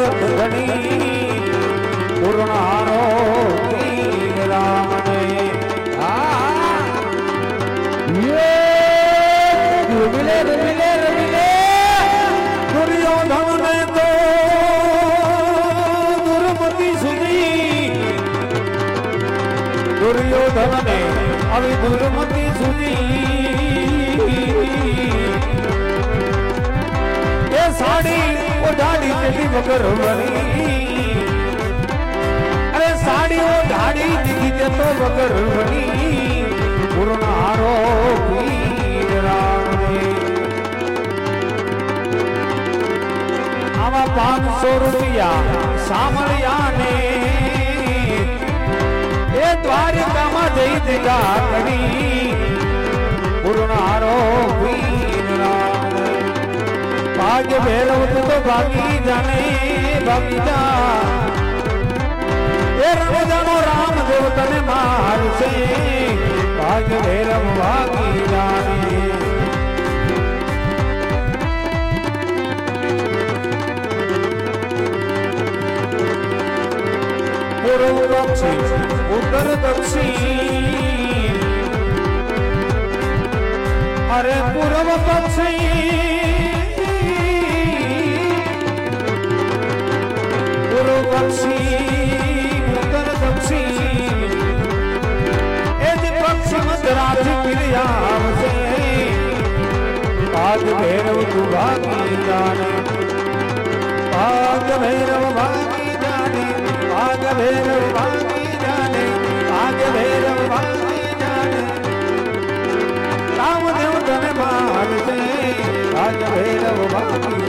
सुख धनी पूर्ण हारो वीर राम ने ये मिले मिले मिले दुर्योधन ने तो दुर्मति सुनी दुर्योधन ने अभी दुर्मति सुनी ये साड़ी वो ढाड़ी दिखी मगर बनी अरे साड़ी वो ढाड़ी दिखी तो मगर बनी पूर्ण हारो वीर राम ने आवा 500 रुपया सामरिया ने ये द्वारिका में जई दिखा करी पूर्ण हारो वीर राम ने भाग्य भैरव तो भागी जाने भागी जा ये रण जानो राम देव तने मार से भाग्य भैरव भागी जाने पूर्व दक्षिण उत्तर दक्षिण अरे पूर्व दक्षिण पूर्व दक्षिण उत्तर दक्षिण यदि पश्चिम राज क्रिया से भाग्य भैरव तू भागी जाने भाग्य भैरव भागी जाने भाग्य भैरव भागी जाने भाग्य भैरव भागी जाने रामदेव तने मार से भाग्य भैरव भागी